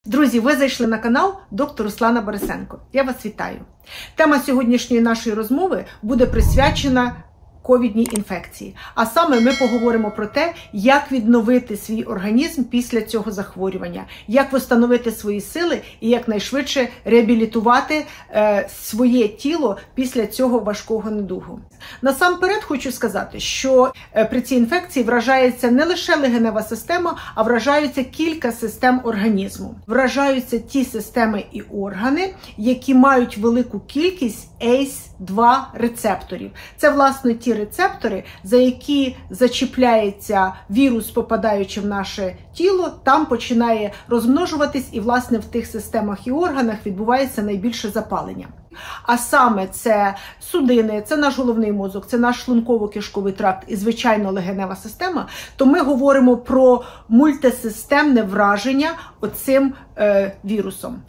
Друзі, ви зайшли на канал доктор Руслана Борисенко. Я вас вітаю. Тема сьогоднішньої нашої розмови буде присвячена ковідній інфекції. А саме ми поговоримо про те, як відновити свій організм після цього захворювання, як встановити свої сили і якнайшвидше реабілітувати своє тіло після цього важкого недугу. Насамперед хочу сказати, що при цій інфекції вражається не лише легенева система, а вражаються кілька систем організму. Вражаються ті системи і органи, які мають велику кількість ACE2 рецепторів. Це, власне, ті рецептори, за які зачіпляється вірус, попадаючи в наше тіло, там починає розмножуватись і, власне, в тих системах і органах відбувається найбільше запалення. А саме це судини, це наш головний мозок, це наш шлунково-кишковий тракт і, звичайно, легенева система, то ми говоримо про мультисистемне враження оцим вірусом.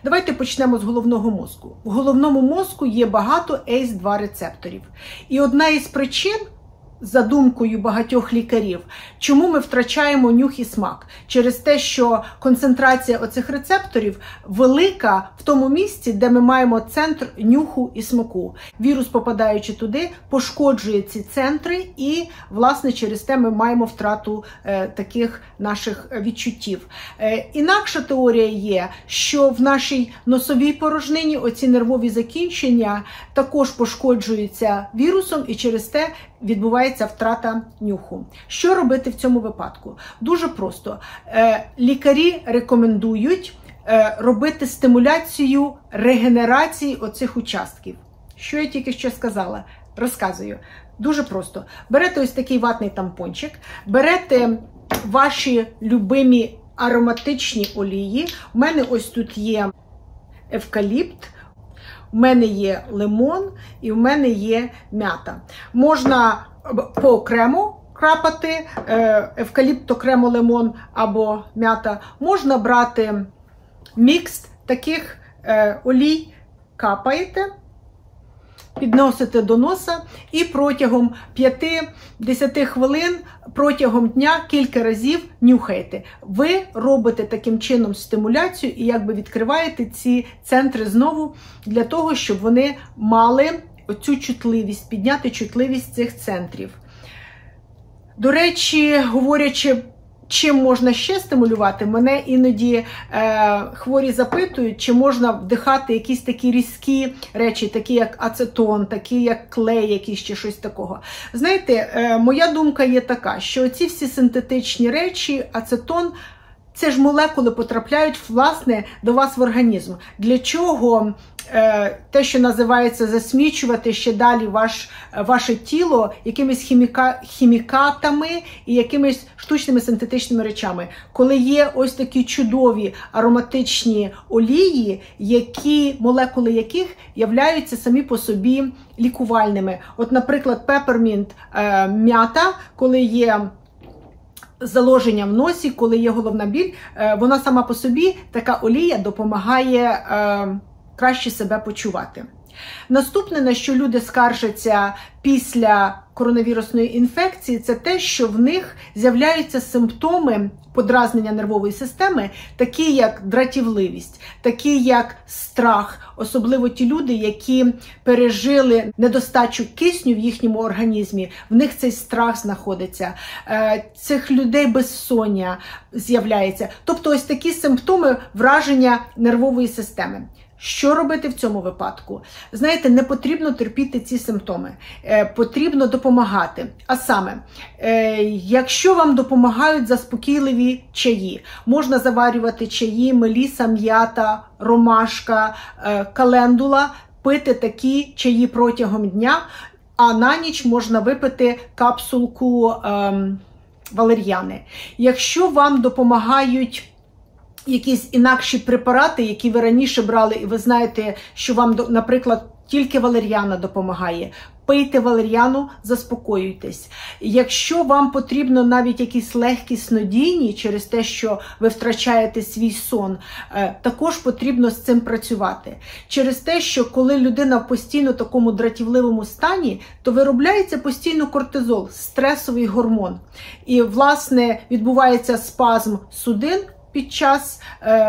Давайте почнемо з головного мозку. В головному мозку є багато ACE2 рецепторів. І одна із причин, за думкою багатьох лікарів, чому ми втрачаємо нюх і смак? Через те, що концентрація оцих рецепторів велика в тому місці, де ми маємо центр нюху і смаку. Вірус, попадаючи туди, пошкоджує ці центри і, власне, через те ми маємо втрату таких наших відчуттів. Інакша теорія є, що в нашій носовій порожнині оці нервові закінчення також пошкоджуються вірусом і через те відбувається втрата нюху. Що робити в цьому випадку? Дуже просто. Лікарі рекомендують робити стимуляцію регенерації оцих участків. Що я тільки що сказала? Розказую. Дуже просто. Берете ось такий ватний тампончик, берете ваші любимі ароматичні олії. У мене ось тут є евкаліпт, у мене є лимон і в мене є м'ята. Можна поокремо крапати евкаліпт, окремо лимон або м'ята. Можна брати мікс таких олій, капаєте, підносите до носа і протягом 5-10 хвилин, протягом дня кілька разів нюхаєте. Ви робите таким чином стимуляцію і якби відкриваєте ці центри знову для того, щоб вони мали оцю чутливість, підняти чутливість цих центрів. До речі, говорячи, чим можна ще стимулювати, мене іноді хворі запитують, чи можна вдихати якісь такі різкі речі, такі як ацетон, такі як клей, якісь ще щось такого. Знаєте, моя думка є така, що ці всі синтетичні речі, ацетон, це ж молекули потрапляють, власне, до вас в організм. Для чого те, що називається засмічувати ще далі ваше тіло якимись хімікатами і якимись штучними синтетичними речами? Коли є ось такі чудові ароматичні олії, молекули яких являються самі по собі лікувальними. От, наприклад, пепермінт, м'ята, коли є заложення в носі, коли є головна біль, вона сама по собі, така олія, допомагає краще себе почувати. Наступне, на що люди скаржаться після коронавірусної інфекції, це те, що в них з'являються симптоми подразнення нервової системи, такі як дратівливість, такі як страх, особливо ті люди, які пережили недостачу кисню в їхньому організмі, в них цей страх знаходиться, цих людей безсоння з'являється. Тобто ось такі симптоми враження нервової системи. Що робити в цьому випадку? Знаєте, не потрібно терпіти ці симптоми, потрібно допомагати. А саме, якщо вам допомагають заспокійливі чаї, можна заварювати чаї, меліса, м'ята, ромашка, календула, пити такі чаї протягом дня, а на ніч можна випити капсулку валер'яни. Якщо вам допомагають якісь інакші препарати, які ви раніше брали, і ви знаєте, що вам, наприклад, тільки валер'яна допомагає, пийте валер'яну, заспокоюйтесь. Якщо вам потрібно навіть якісь легкі снодійні, через те, що ви втрачаєте свій сон, також потрібно з цим працювати. Через те, що коли людина в постійно такому дратівливому стані, то виробляється постійно кортизол, стресовий гормон. І, власне, відбувається спазм судин, під час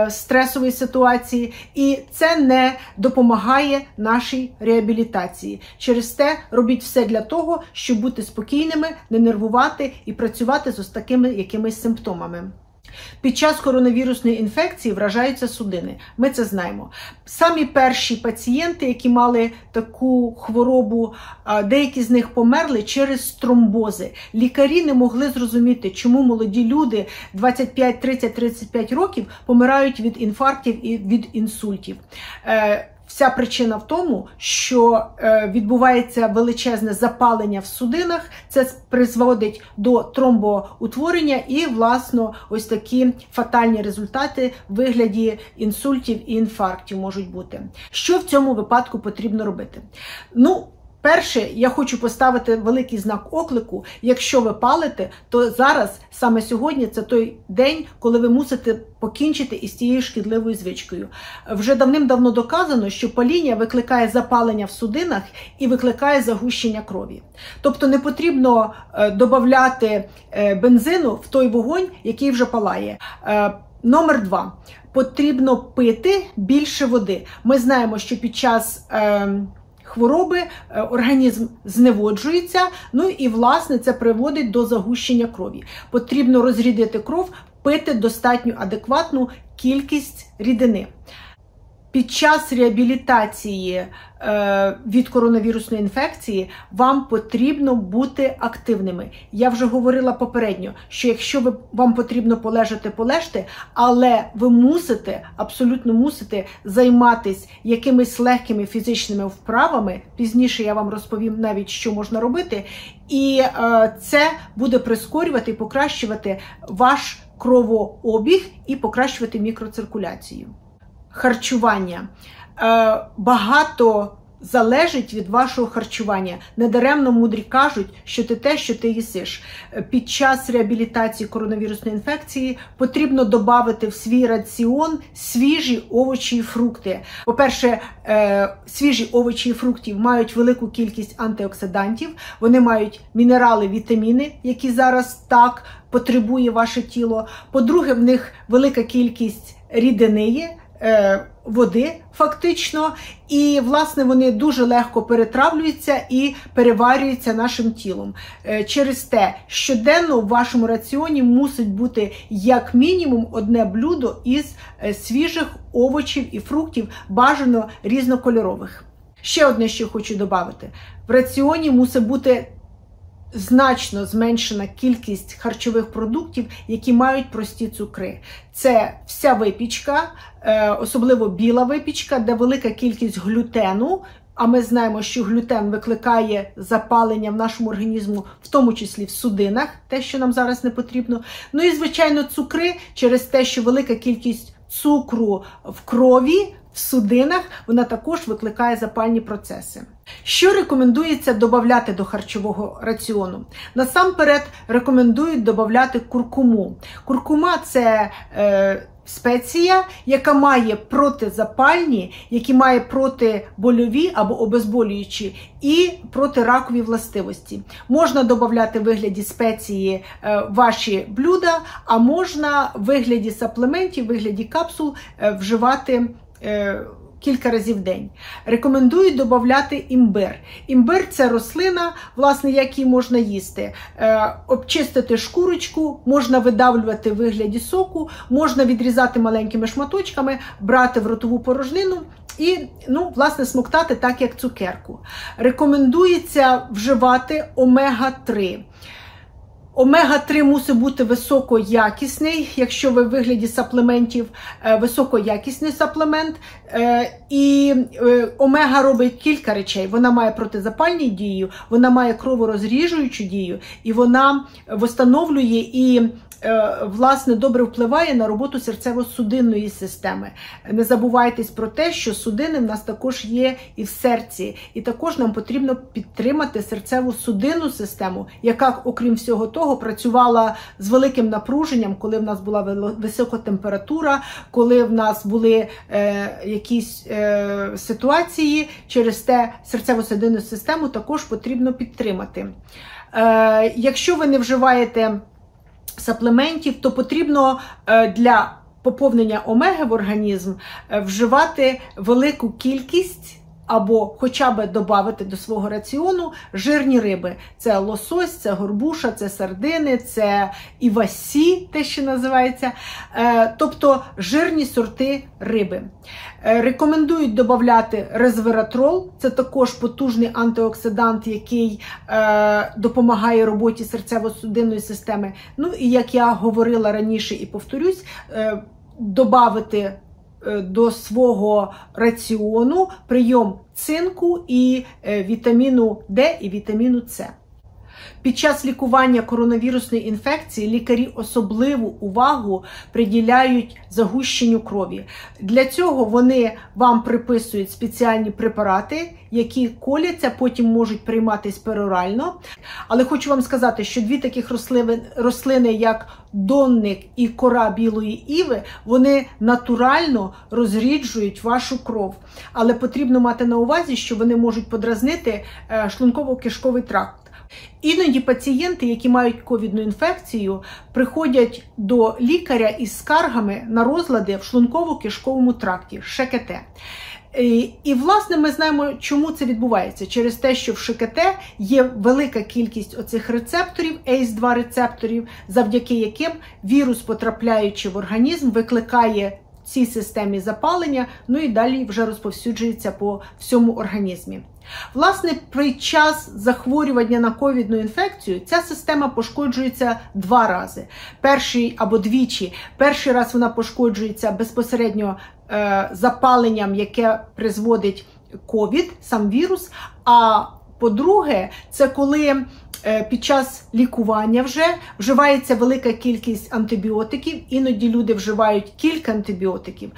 стресової ситуації, і це не допомагає нашій реабілітації. Через те робіть все для того, щоб бути спокійними, не нервувати і працювати з ось такими якимись симптомами. Під час коронавірусної інфекції вражаються судини. Ми це знаємо. Самі перші пацієнти, які мали таку хворобу, деякі з них померли через тромбози. Лікарі не могли зрозуміти, чому молоді люди 25, 30, 35 років помирають від інфарктів і від інсультів. Вся причина в тому, що відбувається величезне запалення в судинах, це призводить до тромбоутворення і, власне, ось такі фатальні результати в вигляді інсультів і інфарктів можуть бути. Що в цьому випадку потрібно робити? Перше, я хочу поставити великий знак оклику. Якщо ви палите, то зараз, саме сьогодні, це той день, коли ви мусите покінчити із цією шкідливою звичкою. Вже давним-давно доказано, що паління викликає запалення в судинах і викликає загущення крові. Тобто не потрібно додавати бензину в той вогонь, який вже палає. Номер 2. Потрібно пити більше води. Ми знаємо, що під час хвороби організм зневоджується, і, власне, це приводить до загущення крові. Потрібно розрідити кров, пити достатньо адекватну кількість рідини. Під час реабілітації від коронавірусної інфекції вам потрібно бути активними. Я вже говорила попередньо, що якщо вам потрібно полежати, полежте, але ви мусите, абсолютно мусите займатися якимись легкими фізичними вправами. Пізніше я вам розповім навіть, що можна робити. І це буде прискорювати і покращувати ваш кровообіг і покращувати мікроциркуляцію. Харчування. Багато залежить від вашого харчування. Недаремно мудрі кажуть, що ти те, що ти їсиш. Під час реабілітації коронавірусної інфекції потрібно додати в свій раціон свіжі овочі і фрукти. По-перше, свіжі овочі і фрукти мають велику кількість антиоксидантів, вони мають мінерали, вітаміни, які зараз так потребує ваше тіло. По-друге, в них велика кількість рідини є, води фактично, і, власне, вони дуже легко перетравлюються і переварюються нашим тілом. Через те, щоденно в вашому раціоні мусить бути як мінімум одне блюдо із свіжих овочів і фруктів, бажано різнокольорових. Ще одне, що хочу додати. В раціоні мусить бути значно зменшена кількість харчових продуктів, які мають прості цукри. Це вся випічка, особливо біла випічка, де велика кількість глютену, а ми знаємо, що глютен викликає запалення в нашому організму, в тому числі в судинах, те, що нам зараз не потрібно. І, звичайно, цукри, через те, що велика кількість цукру в крові, в судинах, вона також викликає запальні процеси. Що рекомендується додати до харчового раціону? Насамперед рекомендують додати куркуму. Куркума – це спеція, яка має протизапальні, які має протибольові або обезболюючі і протиракові властивості. Можна додати в вигляді спеції ваші блюда, а можна в вигляді саплементів, в вигляді капсул вживати кілька разів в день. Рекомендують додати імбир. Імбир – це рослина, власне, як її можна їсти. Обчистити шкурочку, можна видавлювати в вигляді соку, можна відрізати маленькими шматочками, брати в ротову порожнину і, власне, смоктати так, як цукерку. Рекомендується вживати омега-3. Омега-3 мусить бути високоякісний, якщо ви в вигляді саплементів, високоякісний саплемент. І омега робить кілька речей. Вона має протизапальну дію, вона має кроворозріжуючу дію, і вона встановлює і, власне, добре впливає на роботу серцево-судинної системи. Не забувайтесь про те, що судини в нас також є і в серці. І також нам потрібно підтримати серцево-судинну систему, яка, окрім всього того, працювала з великим напруженням, коли в нас була висока температура, коли в нас були якісь ситуації. Через те серцево-судинну систему також потрібно підтримати. Якщо ви не вживаєте саплементів, то потрібно для поповнення омеги в організм, вживати велику кількість або хоча б додати до свого раціону жирні риби. Це лосось, це горбуша, це сардини, це івасі, те, що називається, тобто жирні сорти риби. Рекомендують додати резвератрол, це також потужний антиоксидант, який допомагає роботі серцево-судинної системи. Ну і як я говорила раніше і повторюсь, додати до свого раціону прийом цинку і вітаміну Д і вітаміну С. Під час лікування коронавірусної інфекції лікарі особливу увагу приділяють загущенню крові. Для цього вони вам приписують спеціальні препарати, які коляться, потім можуть прийматись перорально. Але хочу вам сказати, що дві таких рослини, як донник і кора білої іви, вони натурально розріджують вашу кров. Але потрібно мати на увазі, що вони можуть подразнити шлунково-кишковий тракт. Іноді пацієнти, які мають ковідну інфекцію, приходять до лікаря із скаргами на розлади в шлунково-кишковому тракті, ШКТ. І, власне, ми знаємо, чому це відбувається. Через те, що в ШКТ є велика кількість оцих рецепторів, ACE2 рецепторів, завдяки яким вірус, потрапляючи в організм, викликає в цій системі запалення, ну і далі вже розповсюджується по всьому організмі. Власне, під час захворювання на ковідну інфекцію ця система пошкоджується два рази. Перший або двічі. Перший раз вона пошкоджується безпосередньо запаленням, яке призводить ковід, сам вірус. А по-друге, це коли під час лікування вже вживається велика кількість антибіотиків, іноді люди вживають кілька антибіотиків,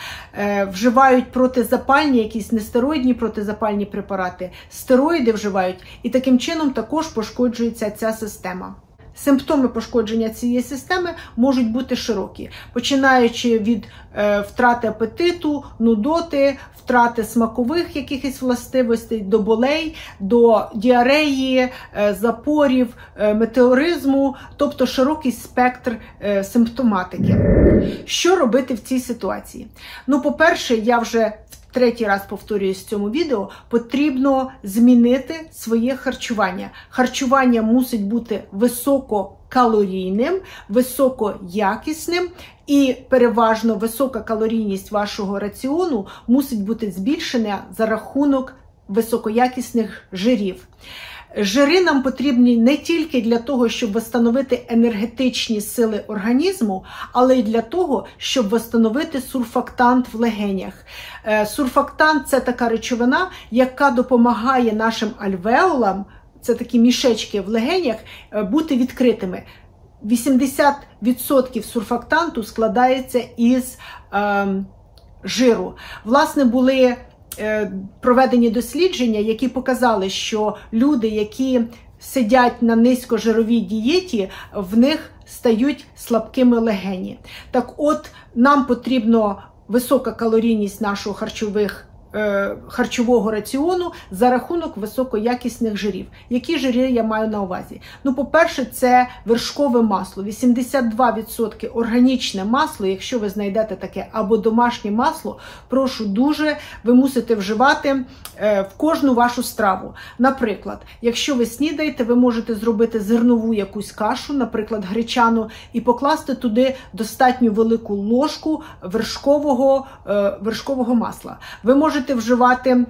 вживають протизапальні, якісь нестероїдні протизапальні препарати, стероїди вживають, і таким чином також пошкоджується ця система. Симптоми пошкодження цієї системи можуть бути широкі, починаючи від втрати апетиту, нудоти, втрати смакових якихось властивостей, до болей, до діареї, запорів, метеоризму, тобто широкий спектр симптоматики. Що робити в цій ситуації? Ну, по-перше, я вже третій раз повторююсь в цьому відео, потрібно змінити своє харчування. Харчування мусить бути висококалорійним, високоякісним і переважно висока калорійність вашого раціону мусить бути збільшена за рахунок високоякісних жирів. Жири нам потрібні не тільки для того, щоб встановити енергетичні сили організму, але й для того, щоб встановити сурфактант в легенях. Сурфактант – це така речовина, яка допомагає нашим альвеолам, це такі мішечки в легенях, бути відкритими. 80% сурфактанту складається із жиру. Власне, були проведені дослідження, які показали, що люди, які сидять на низькожировій дієті, в них стають слабкими легені. Так от, нам потрібно висока калорійність нашого харчового раціону за рахунок високоякісних жирів. Які жири я маю на увазі? Ну, по-перше, це вершкове масло. 82% органічне масло, якщо ви знайдете таке, або домашнє масло, прошу дуже, ви мусите вживати в кожну вашу страву. Наприклад, якщо ви снідаєте, ви можете зробити зернову якусь кашу, наприклад, гречану, і покласти туди достатньо велику ложку вершкового масла. Ви можете вживати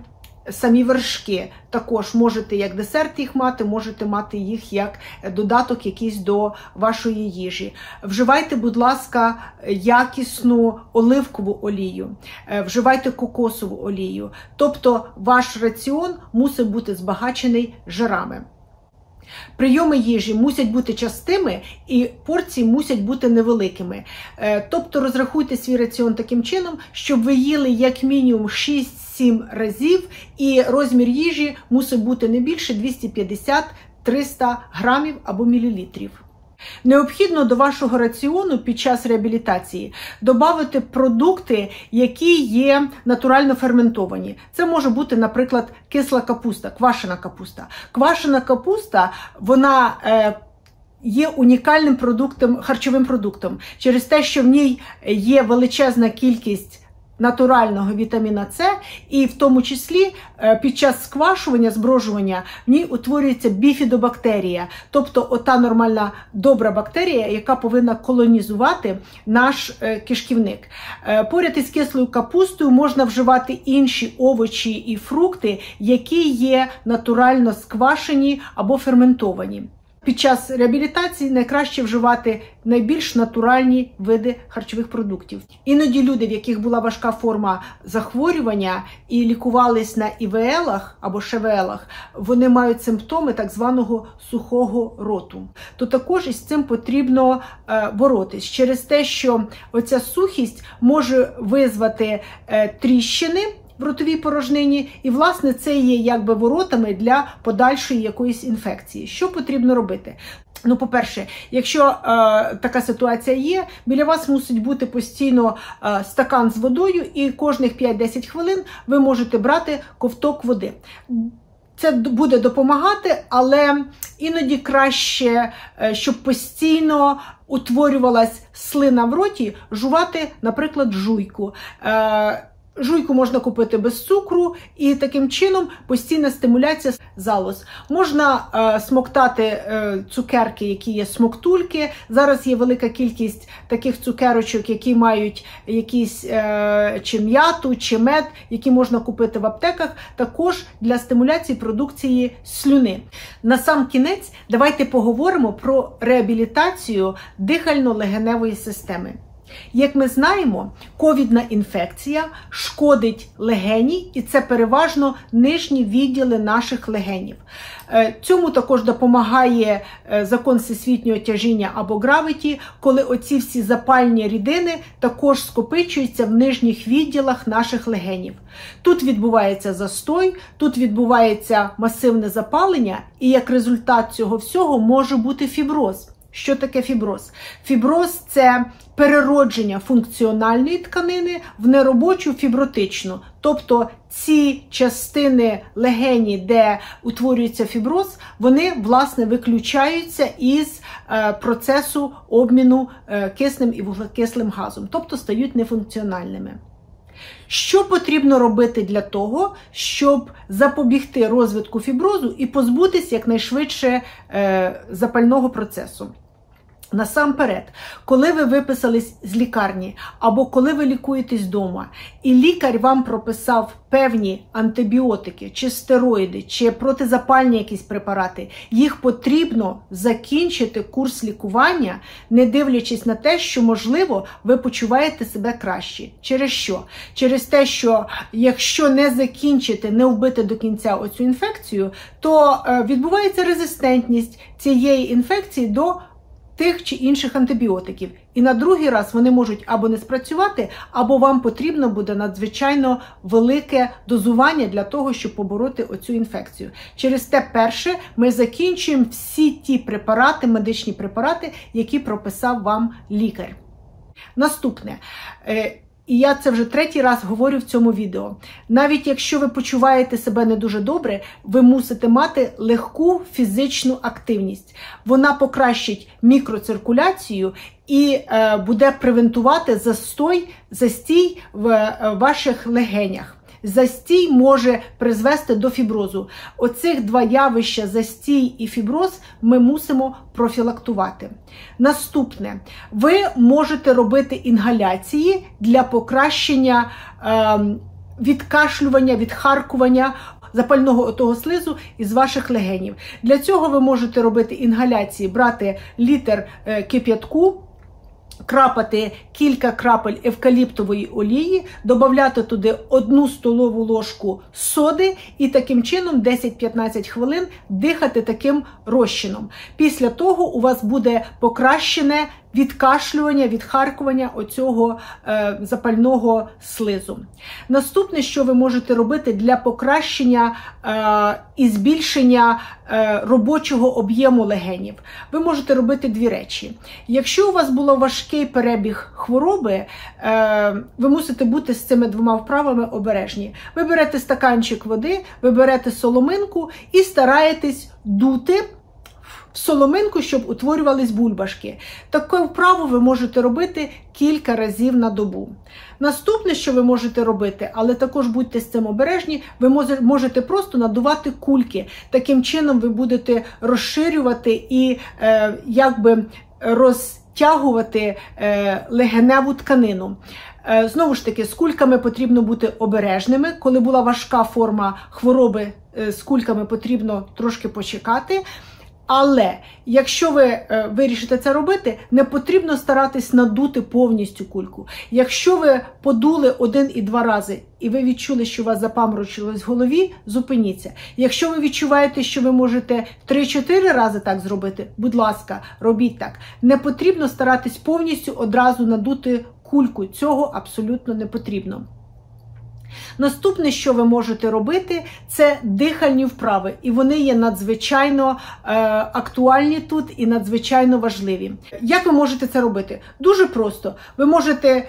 самі вершки, також можете як десерт їх мати, можете мати їх як додаток якийсь до вашої їжі. Вживайте, будь ласка, якісну оливкову олію, вживайте кокосову олію. Тобто ваш раціон мусить бути збагачений жирами. Прийоми їжі мусять бути частими і порції мусять бути невеликими. Тобто розрахуйте свій раціон таким чином, щоб ви їли як мінімум 6-7 разів і розмір їжі мусить бути не більше 250-300 грамів або мілілітрів. Необхідно до вашого раціону під час реабілітації додати продукти, які є натурально ферментовані. Це може бути, наприклад, кисла капуста, квашена капуста. Квашена капуста, вона є унікальним харчовим продуктом через те, що в ній є величезна кількість натурального вітаміна С, і в тому числі під час сквашування, зброжування в ній утворюється біфідобактерія, тобто ота нормальна добра бактерія, яка повинна колонізувати наш кишківник. Поряд із кислою капустою можна вживати інші овочі і фрукти, які є натурально сквашені або ферментовані. Під час реабілітації найкраще вживати найбільш натуральні види харчових продуктів. Іноді люди, в яких була важка форма захворювання і лікувались на ІВЛ-ах або ШВЛ-ах, вони мають симптоми так званого сухого роту. То також із цим потрібно боротись через те, що оця сухість може визвати тріщини в ротовій порожнині, і, власне, це є якби воротами для подальшої якоїсь інфекції. Що потрібно робити? Ну, по-перше, якщо така ситуація є, біля вас мусить бути постійно стакан з водою, і кожних 5-10 хвилин ви можете брати ковток води. Це буде допомагати, але іноді краще, щоб постійно утворювалась слина в роті, жувати, наприклад, жуйку. Жуйку можна купити без цукру, і таким чином постійна стимуляція залоз. Можна смоктати цукерки, які є смоктульки. Зараз є велика кількість таких цукерочок, які мають якісь чи м'яту, чи мед, які можна купити в аптеках, також для стимуляції продукції слюни. На сам кінець давайте поговоримо про реабілітацію дихально-легеневої системи. Як ми знаємо, ковідна інфекція шкодить легені, і це переважно нижні відділи наших легенів. Цьому також допомагає закон всесвітнього тяжіння або гравіті, коли оці всі запальні рідини також скопичуються в нижніх відділах наших легенів. Тут відбувається застой, тут відбувається масивне запалення, і як результат цього всього може бути фіброз. Що таке фіброз? Фіброз – це переродження функціональної тканини в неробочу фібротичну. Тобто ці частини легені, де утворюється фіброз, вони, власне, виключаються із процесу обміну киснем і вуглекислим газом, тобто стають нефункціональними. Що потрібно робити для того, щоб запобігти розвитку фіброзу і позбутися якнайшвидше запального процесу? Насамперед, коли ви виписались з лікарні або коли ви лікуєтесь вдома, і лікар вам прописав певні антибіотики, чи стероїди, чи протизапальні якісь препарати, їх потрібно закінчити курс лікування, не дивлячись на те, що, можливо, ви почуваєте себе краще. Через що? Через те, що якщо не закінчити, не вбити до кінця оцю інфекцію, то відбувається резистентність цієї інфекції до тих чи інших антибіотиків. І на другий раз вони можуть або не спрацювати, або вам потрібно буде надзвичайно велике дозування для того, щоб побороти оцю інфекцію. Через те, перше, ми закінчуємо всі ті препарати, медичні препарати, які прописав вам лікар. Наступне. І я це вже третій раз говорю в цьому відео. Навіть якщо ви почуваєте себе не дуже добре, ви мусите мати легку фізичну активність. Вона покращить мікроциркуляцію і буде превентувати застій в ваших легенях. Застій може призвести до фіброзу. Оцих два явища, застій і фіброз, ми мусимо профілактувати. Наступне. Ви можете робити інгаляції для покращення відкашлювання, відхаркування запального того слизу із ваших легенів. Для цього ви можете робити інгаляції, брати літр кип'ятку, крапати кілька крапель евкаліптової олії, додати туди 1 столову ложку соди і таким чином 10-15 хвилин дихати таким розчином. Після того у вас буде покращене відкашлювання, відхаркування оцього запального слизу. Наступне, що ви можете робити для покращення і збільшення робочого об'єму легенів. Ви можете робити дві речі. Якщо у вас було важкий перебіг хвороби, ви мусите бути з цими двома вправами обережні. Ви берете стаканчик води, ви берете соломинку і стараєтесь дути в соломинку, щоб утворювались бульбашки. Таку вправу ви можете робити кілька разів на добу. Наступне, що ви можете робити, але також будьте з цим обережні, ви можете просто надувати кульки. Таким чином ви будете розширювати і розтягувати легеневу тканину. Знову ж таки, з кульками потрібно бути обережними. Коли була важка форма хвороби, з кульками потрібно трошки почекати. Але якщо ви вирішите це робити, не потрібно старатись надути повністю кульку. Якщо ви подули 1 і 2 рази, і ви відчули, що у вас запаморочилось в голові, зупиніться. Якщо ви відчуваєте, що ви можете 3-4 рази так зробити, будь ласка, робіть так. Не потрібно старатись повністю одразу надути кульку. Цього абсолютно не потрібно. Наступне, що ви можете робити, це дихальні вправи. І вони є надзвичайно актуальні тут і надзвичайно важливі. Як ви можете це робити? Дуже просто. Ви можете,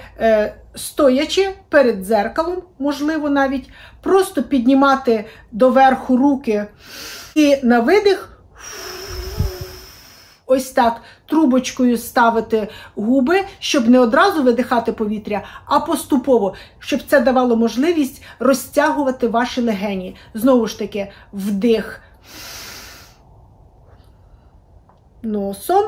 стоячи перед дзеркалом, можливо навіть, просто піднімати доверху руки і на видих ось так трубочкою ставити губи, щоб не одразу видихати повітря, а поступово, щоб це давало можливість розтягувати ваші легені. Знову ж таки, вдих носом,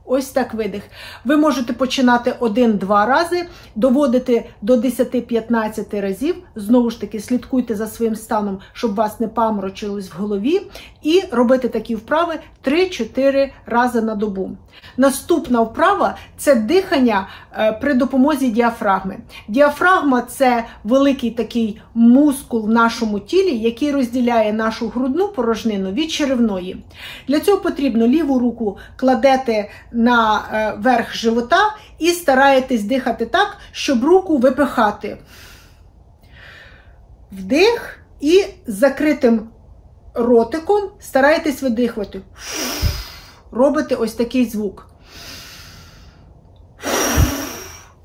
ось так видих. Ви можете починати 1-2 рази, доводити до 10-15 разів. Знову ж таки, слідкуйте за своїм станом, щоб вас не паморочилось в голові. І робити такі вправи 3-4 рази на добу. Наступна вправа – це дихання при допомозі діафрагми. Діафрагма – це великий такий мускул в нашому тілі, який розділяє нашу грудну порожнину від черевної. Для цього потрібно ліву руку кладете на верх живота і стараєтесь дихати так, щоб руку випихати. Вдих і з закритим ротиком стараєтесь видихувати. Робите ось такий звук.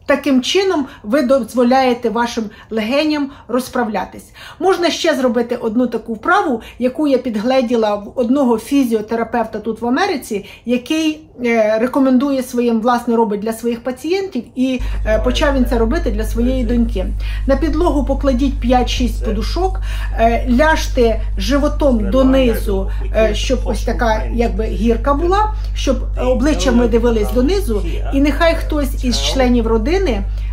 Таким чином ви дозволяєте вашим легеням розправлятись. Можна ще зробити одну таку вправу, яку я підгледіла в одного фізіотерапевта тут в Америці, який рекомендує своїм, власне, робить для своїх пацієнтів, і почав він це робити для своєї доньки. На підлогу покладіть 5-6 подушок, ляжте животом донизу, щоб ось така якби гірка була, щоб обличчям ми дивились донизу, і нехай хтось із членів родини,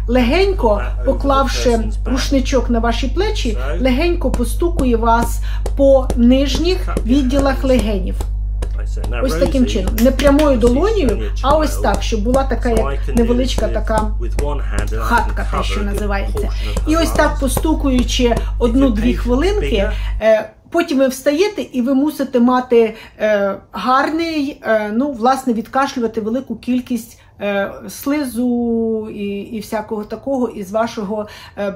легенько поклавши рушничок на ваші плечі, легенько постукує вас по нижніх відділах легенів. Ось таким чином. Не прямою долонею, а ось так, щоб була така як невеличка така хатка, те, що називається. І ось так, постукуючи 1-2 хвилинки, потім ви встаєте і ви мусите мати гарний, власне, відкашлювати велику кількість слизу і всякого такого із вашого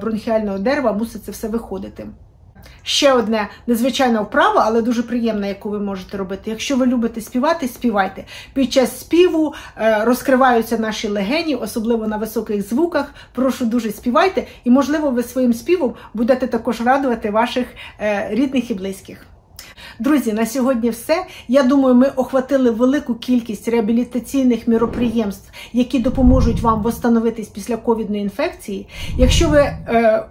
бронхіального дерева, мусить це все виходити. Ще одна незвичайна вправа, але дуже приємна, яку ви можете робити. Якщо ви любите співати, співайте. Під час співу розкриваються наші легені, особливо на високих звуках. Прошу, дуже співайте. І, можливо, ви своїм співом будете також радувати ваших рідних і близьких. Друзі, на сьогодні все. Я думаю, ми охватили велику кількість реабілітаційних міроприємств, які допоможуть вам восстановитись після ковідної інфекції. Якщо ви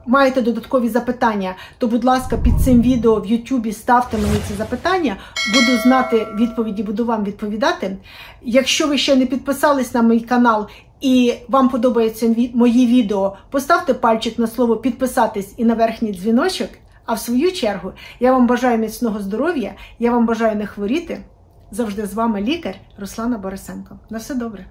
маєте додаткові запитання, то, будь ласка, під цим відео в YouTube ставте мені ці запитання. Буду знати відповіді, буду вам відповідати. Якщо ви ще не підписались на мій канал і вам подобаються мої відео, поставте пальчик на слово «підписатись» і на верхній дзвіночок. А в свою чергу, я вам бажаю міцного здоров'я, я вам бажаю не хворіти. Завжди з вами лікар Руслана Борисенко. На все добре.